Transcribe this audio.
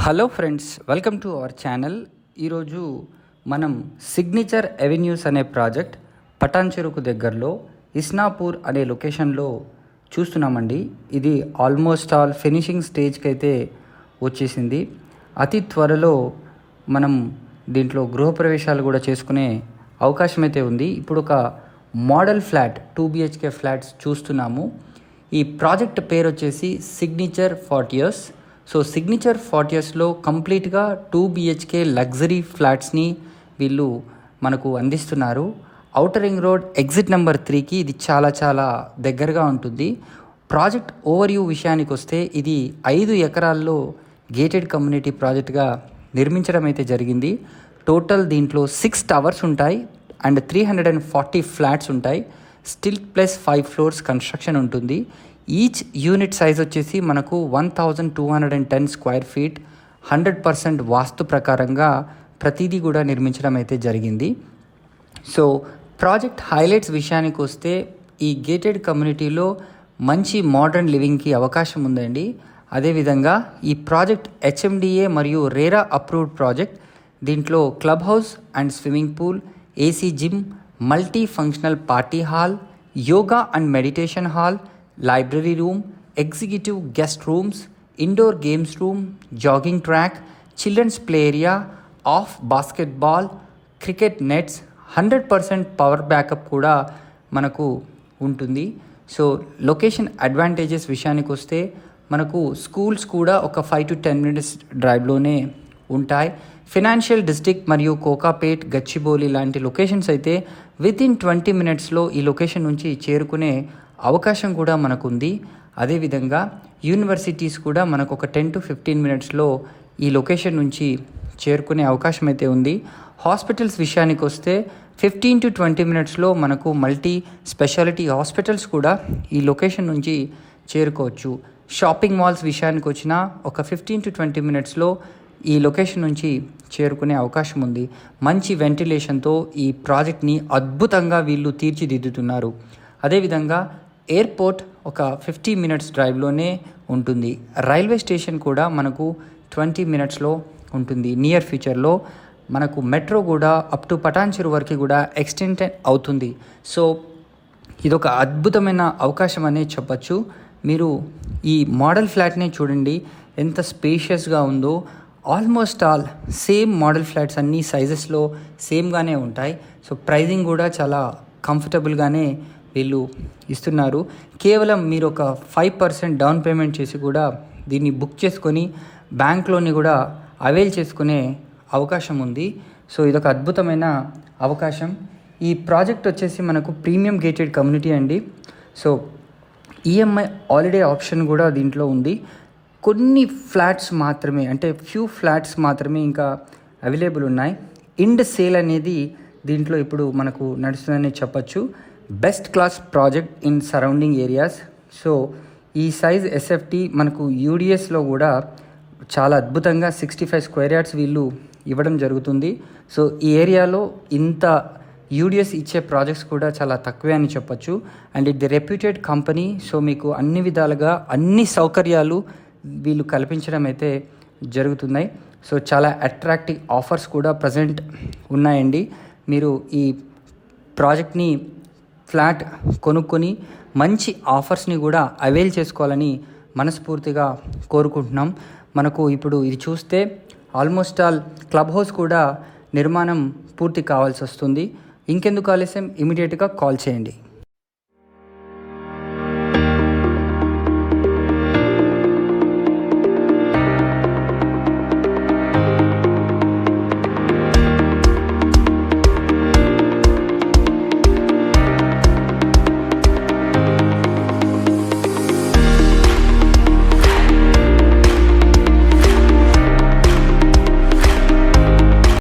Hello friends, welcome to our channel. ఈరోజు మనం signature avenues అనే ప్రాజెక్ట్ పటాన్ చెరుకు దగ్గరలో ఇస్నాపూర్ అనే లొకేషన్లో చూస్తున్నామండి. ఇది ఆల్మోస్ట్ ఆల్ ఫినిషింగ్ స్టేజ్కి అయితే వచ్చేసింది. అతి త్వరలో మనం దీంట్లో గృహప్రవేశాలు కూడా చేసుకునే అవకాశం అయితే ఉంది. ఇప్పుడు ఒక మోడల్ ఫ్లాట్ 2 BHK ఫ్లాట్స్ చూస్తున్నాము. ఈ ప్రాజెక్ట్ పేరు వచ్చేసి సిగ్నేచర్ 40 years. సో సిగ్నేచర్ 40 yearsలో కంప్లీట్గా 2 BHK లగ్జరీ ఫ్లాట్స్ని వీళ్ళు మనకు అందిస్తున్నారు. Outer ring road exit number 3కి ఇది చాలా దగ్గరగా ఉంటుంది. ప్రాజెక్ట్ ఓవర్వ్యూ విషయానికి వస్తే ఇది 5 ఎకరాల్లో గేటెడ్ కమ్యూనిటీ ప్రాజెక్ట్గా నిర్మించడం అయితే జరిగింది. టోటల్ దీంట్లో 6 towers ఉంటాయి అండ్ 340 ఫ్లాట్స్ ఉంటాయి. స్టిల్ ప్లస్ 5 floors కన్స్ట్రక్షన్ ఉంటుంది. ఈచ్ యూనిట్ సైజ్ వచ్చేసి మనకు 1210 square feet. 100% వాస్తు ప్రకారంగా ప్రతిదీ కూడా నిర్మించడం అయితే జరిగింది. సో ప్రాజెక్ట్ హైలైట్స్ విషయానికి వస్తే ఈ గేటెడ్ కమ్యూనిటీలో మంచి మోడర్న్ లివింగ్కి అవకాశం ఉందండి. అదేవిధంగా ఈ ప్రాజెక్ట్ HMDA మరియు రేరా అప్రూవ్డ్ ప్రాజెక్ట్. దీంట్లో club house and swimming pool, AC gym, multi functional party hall, yoga and meditation hall, library room, executive guest rooms, indoor games room, jogging track, children's play area, of basketball, cricket nets, 100% power backup కూడా మనకు ఉంటుంది. So location advantages విషయానికి వస్తే మనకు schools కూడా ఒక 5 to 10 minutes డ్రైవ్లోనే ఉంటాయి. Financial district మరియు కోకాపేట్, గచ్చిబౌలి లాంటి లొకేషన్స్ అయితే వితిన్ 20 minutesలో ఈ లొకేషన్ నుంచి చేరుకునే అవకాశం కూడా మనకుంది. అదేవిధంగా యూనివర్సిటీస్ కూడా మనకు ఒక 10 to 15 minutesలో ఈ లొకేషన్ నుంచి చేరుకునే అవకాశం అయితే ఉంది. హాస్పిటల్స్ విషయానికి వస్తే 15 to 20 minutesలో మనకు మల్టీ స్పెషాలిటీ హాస్పిటల్స్ కూడా ఈ లొకేషన్ నుంచి చేరుకోవచ్చు. షాపింగ్ మాల్స్ విషయానికి వచ్చినా ఒక 15 to 20 minutesలో ఈ లొకేషన్ నుంచి చేరుకునే అవకాశం ఉంది. మంచి వెంటిలేషన్తో ఈ ప్రాజెక్ట్ని అద్భుతంగా వీళ్ళు తీర్చిదిద్దుతున్నారు. అదేవిధంగా ఎయిర్పోర్ట్ ఒక 50 minutes డ్రైవ్లోనే ఉంటుంది. రైల్వే స్టేషన్ కూడా మనకు 20 minutesలో ఉంటుంది. నియర్ ఫ్యూచర్లో మనకు మెట్రో కూడా అప్ టు పటాన్ చెరు వరకు కూడా ఎక్స్టెండ్ అవుతుంది. సో ఇదొక అద్భుతమైన అవకాశం అనే చెప్పచ్చు. మీరు ఈ మోడల్ ఫ్లాట్ని చూడండి, ఎంత స్పేషియస్గా ఉందో. Almost all same model flats అన్ని సైజెస్లో సేమ్గానే ఉంటాయి. సో ప్రైజింగ్ కూడా చాలా కంఫర్టబుల్గానే వీళ్ళు ఇస్తున్నారు. కేవలం మీరు ఒక 5% డౌన్ పేమెంట్ చేసి కూడా దీన్ని బుక్ చేసుకొని బ్యాంక్ లోన్ని కూడా అవైల్ చేసుకునే అవకాశం ఉంది. సో ఇదొక అద్భుతమైన అవకాశం. ఈ ప్రాజెక్ట్ వచ్చేసి మనకు ప్రీమియం గేటెడ్ కమ్యూనిటీ అండి. సో EMI హాలిడే ఆప్షన్ కూడా దీంట్లో ఉంది. కొన్ని ఫ్లాట్స్ మాత్రమే, అంటే ఫ్యూ ఫ్లాట్స్ మాత్రమే ఇంకా అవైలబుల్ ఉన్నాయి. ఇండ్ సేల్ అనేది దీంట్లో ఇప్పుడు మనకు నడుస్తుందని చెప్పచ్చు. Best class project in surrounding areas. So ఈ సైజ్ SFT మనకు UDSలో కూడా చాలా అద్భుతంగా 65 square yards వీళ్ళు ఇవ్వడం జరుగుతుంది. సో ఈ ఏరియాలో ఇంత UDS ఇచ్చే ప్రాజెక్ట్స్ కూడా చాలా తక్కువే అని చెప్పచ్చు. అండ్ ఇది రెప్యూటెడ్ కంపెనీ. సో మీకు అన్ని విధాలుగా అన్ని సౌకర్యాలు వీళ్ళు కల్పించడం అయితే జరుగుతున్నాయి. సో చాలా అట్రాక్టివ్ ఆఫర్స్ కూడా ప్రజెంట్ ఉన్నాయండి. మీరు ఈ ప్రాజెక్ట్ని ఫ్లాట్ కొనుక్కొని మంచి ఆఫర్స్ని కూడా అవైల్ చేసుకోవాలని మనస్ఫూర్తిగా కోరుకుంటున్నాం. మనకు ఇప్పుడు ఇది చూస్తే ఆల్మోస్ట్ ఆల్ క్లబ్ హౌస్ కూడా నిర్మాణం పూర్తి కావాల్సి వస్తుంది. ఇంకెందుకు ఆలస్యం, ఇమీడియట్గా కాల్ చేయండి.